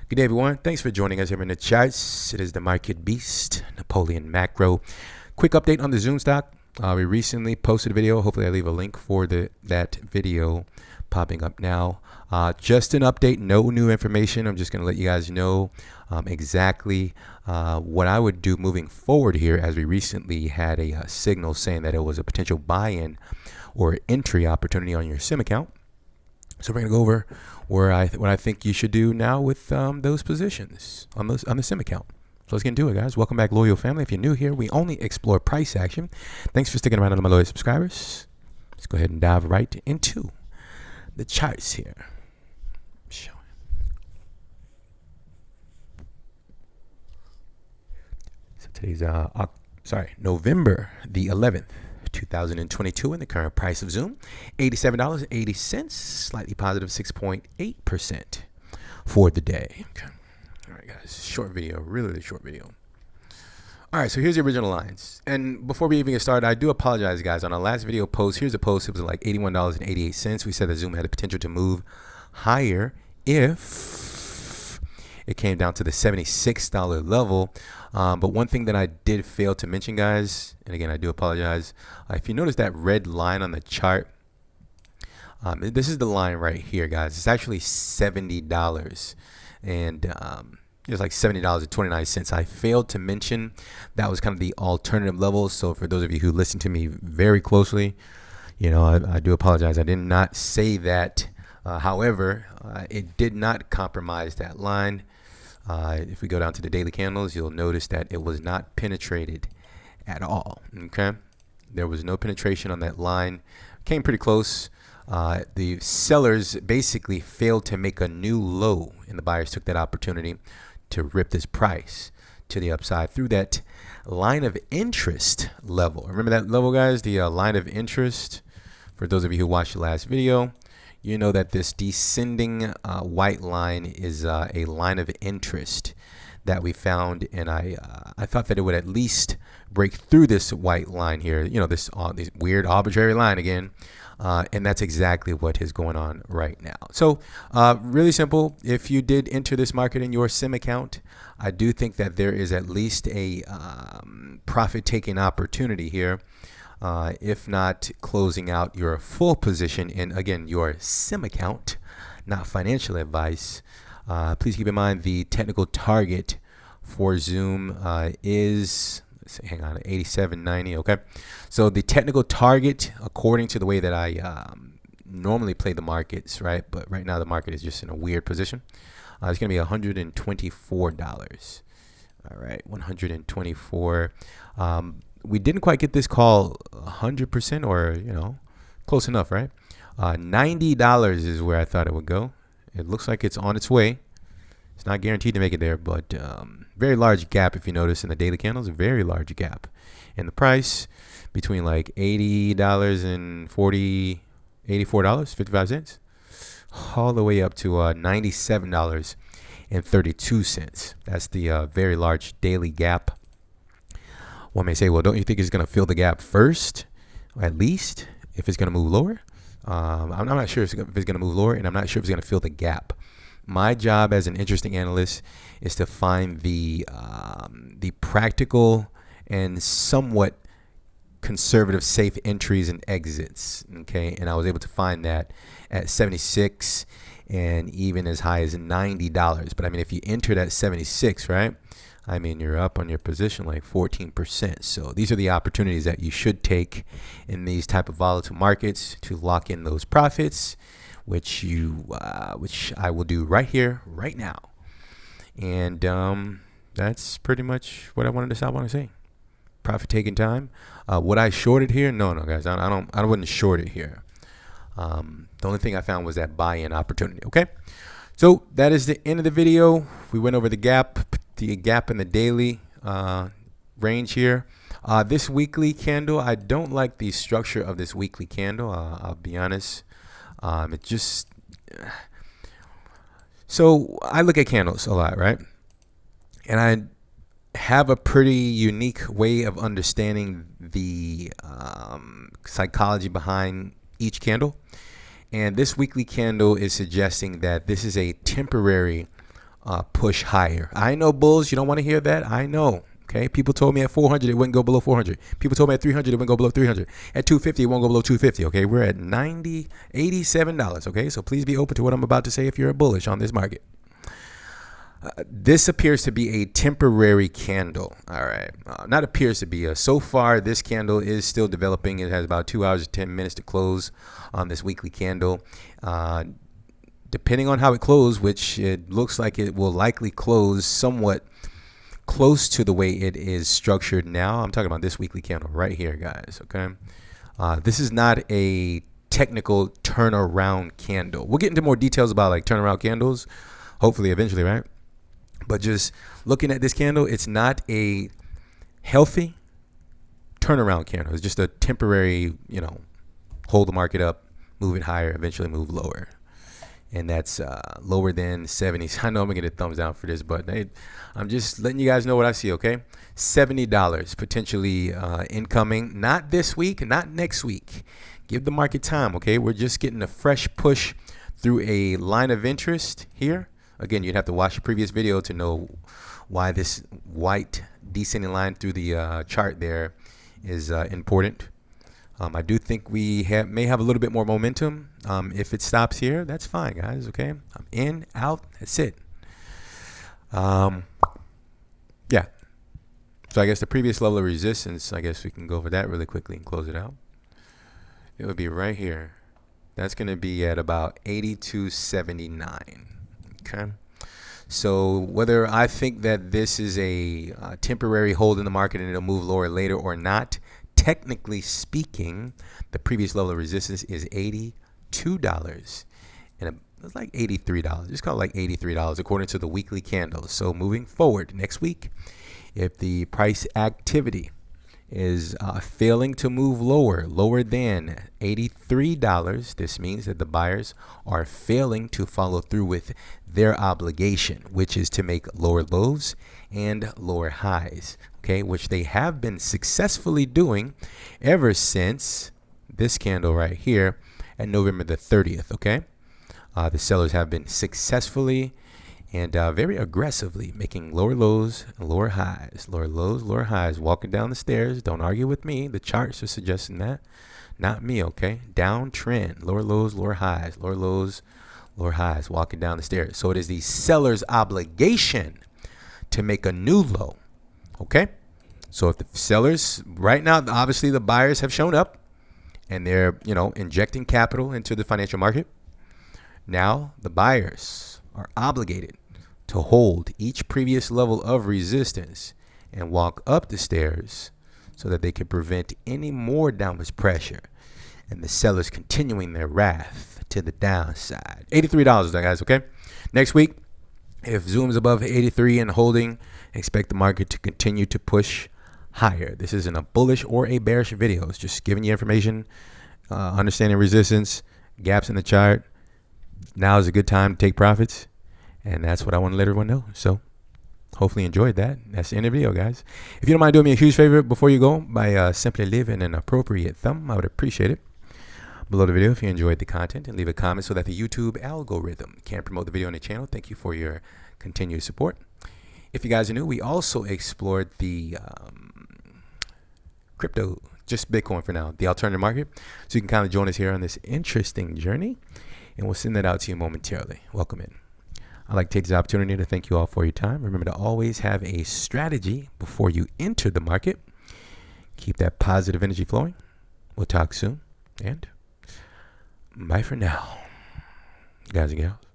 Good day, everyone. Thanks for joining us here in the charts. It is the market beast, Napoleon Macro. Quick update on the Zoom stock. We recently posted a video. Hopefully I leave a link for that video popping up now. Just an update, no new information. I'm just going to let you guys know exactly what I would do moving forward here, as we recently had a signal saying that it was a potential buy-in or entry opportunity on your sim account. So we're going to go over what I think you should do now with those positions on the sim account. So let's get into it, guys. Welcome back, loyal family. If you're new here, we only explore price action. Thanks for sticking around to my loyal subscribers. Let's go ahead and dive right into the charts here. So today's November the 11th. 2022, and the current price of Zoom, $87.80, slightly positive 6.8% for the day. Okay. All right, guys, short video, really short video. All right, so here's the original lines. And before we even get started, I do apologize, guys. On our last video post, here's a post. It was like $81.88. We said that Zoom had the potential to move higher if it came down to the $76 level. But one thing that I did fail to mention, guys, and again, I do apologize. If you notice that red line on the chart, this is the line right here, guys. It's actually $70. And it's like $70.29. I failed to mention that was kind of the alternative level. So for those of you who listen to me very closely, you know, I do apologize. I did not say that. However, it did not compromise that line. If we go down to the daily candles, you'll notice that it was not penetrated at all. Okay, there was no penetration on that line. Came pretty close. The sellers basically failed to make a new low, and the buyers took that opportunity to rip this price to the upside through that line of interest level. Remember that level, guys? The line of interest. For those of you who watched the last video, you know that this descending white line is a line of interest that we found, and I thought that it would at least break through this white line here. You know, this weird arbitrary line again, and that's exactly what is going on right now. So really simple. If you did enter this market in your sim account, I do think that there is at least a profit-taking opportunity here. If not closing out your full position in, again, your sim account, not financial advice. Please keep in mind the technical target for Zoom is, hang on, 87.90. Okay, so the technical target, according to the way that I normally play the markets, right? But right now the market is just in a weird position. It's going to be $124. All right, 124. We didn't quite get this call 100%, or, you know, close enough, right? $90 is where I thought it would go. It looks like it's on its way. It's not guaranteed to make it there, but very large gap, if you notice in the daily candles, a very large gap in the price between like $80 and $84.55, all the way up to $97.32. That's the very large daily gap. One may say, well, don't you think it's going to fill the gap first, at least, if it's going to move lower? I'm not sure if it's going to move lower, and I'm not sure if it's going to fill the gap. My job as an interesting analyst is to find the practical and somewhat conservative safe entries and exits. Okay, and I was able to find that at 76 and even as high as $90. But I mean, if you entered at 76, right? I mean, you're up on your position like 14%. So these are the opportunities that you should take in these type of volatile markets to lock in those profits, which I will do right here, right now. And that's pretty much what I wanted to stop on to say. Profit taking time. Would I short it here? No, guys. I wouldn't short it here. The only thing I found was that buy-in opportunity. Okay. So that is the end of the video. We went over the gap in the daily range here. This weekly candle, I don't like the structure of this weekly candle. I'll be honest. It just, so I look at candles a lot, right? And I have a pretty unique way of understanding the psychology behind each candle. And this weekly candle is suggesting that this is a temporary push higher. I know, bulls, you don't want to hear that. I know. Okay, people told me at 400 it wouldn't go below 400. People told me at 300 it wouldn't go below 300. At 250 it won't go below 250. Okay, we're at $87. Okay, so please be open to what I'm about to say if you're bullish on this market. This appears to be a temporary candle. All right, not appears to be. So far, this candle is still developing. It has about 2 hours and 10 minutes to close on this weekly candle. Depending on how it closes, which it looks like it will likely close somewhat close to the way it is structured now. I'm talking about this weekly candle right here, guys. Okay, this is not a technical turnaround candle. We'll get into more details about like turnaround candles, hopefully eventually, right? But just looking at this candle, it's not a healthy turnaround candle. It's just a temporary, hold the market up, move it higher, eventually move lower. And that's lower than 70s. I know I'm going to get a thumbs down for this, but I'm just letting you guys know what I see, okay? $70 potentially incoming. Not this week, not next week. Give the market time, okay? We're just getting a fresh push through a line of interest here. Again, you'd have to watch the previous video to know why this white descending line through the chart there is important. I do think we may have a little bit more momentum. If it stops here, that's fine, guys. Okay, I'm in, out. That's it. Yeah. So I guess the previous level of resistance, I guess we can go over that really quickly and close it out. It would be right here. That's going to be at about 82.79. Okay. So whether I think that this is a temporary hold in the market and it'll move lower later or not, technically speaking, the previous level of resistance is $82, and it's like $83. Just call it like $83 according to the weekly candles. So moving forward next week, if the price activity is failing to move lower than $83, this means that the buyers are failing to follow through with their obligation, which is to make lower lows and lower highs, okay, which they have been successfully doing ever since this candle right here at November the 30th, okay? The sellers have been successfully and very aggressively making lower lows and lower highs, lower lows, lower highs, walking down the stairs. Don't argue with me. The charts are suggesting that, not me, okay? Downtrend, lower lows, lower highs, lower lows, lower highs, walking down the stairs. So it is the seller's obligation to make a new low, okay? So if the sellers, right now, obviously the buyers have shown up and they're, injecting capital into the financial market. Now the buyers are obligated to hold each previous level of resistance and walk up the stairs so that they can prevent any more downward pressure and the sellers continuing their wrath to the downside. $83, guys, okay? Next week, if Zoom's above 83 and holding, expect the market to continue to push higher. This isn't a bullish or a bearish video. It's just giving you information, understanding resistance, gaps in the chart. Now is a good time to take profits, and that's what I want to let everyone know. So hopefully you enjoyed that. That's the end of the video, guys. If you don't mind doing me a huge favor before you go by simply leaving an appropriate thumb, I would appreciate it. Below the video, if you enjoyed the content, and leave a comment so that the YouTube algorithm can promote the video on the channel. Thank you for your continued support. If you guys are new, we also explored the crypto, just Bitcoin for now, the alternative market. So you can kind of join us here on this interesting journey, and we'll send that out to you momentarily. Welcome in. I'd like to take this opportunity to thank you all for your time. Remember to always have a strategy before you enter the market. Keep that positive energy flowing. We'll talk soon, and bye for now, guys and gals.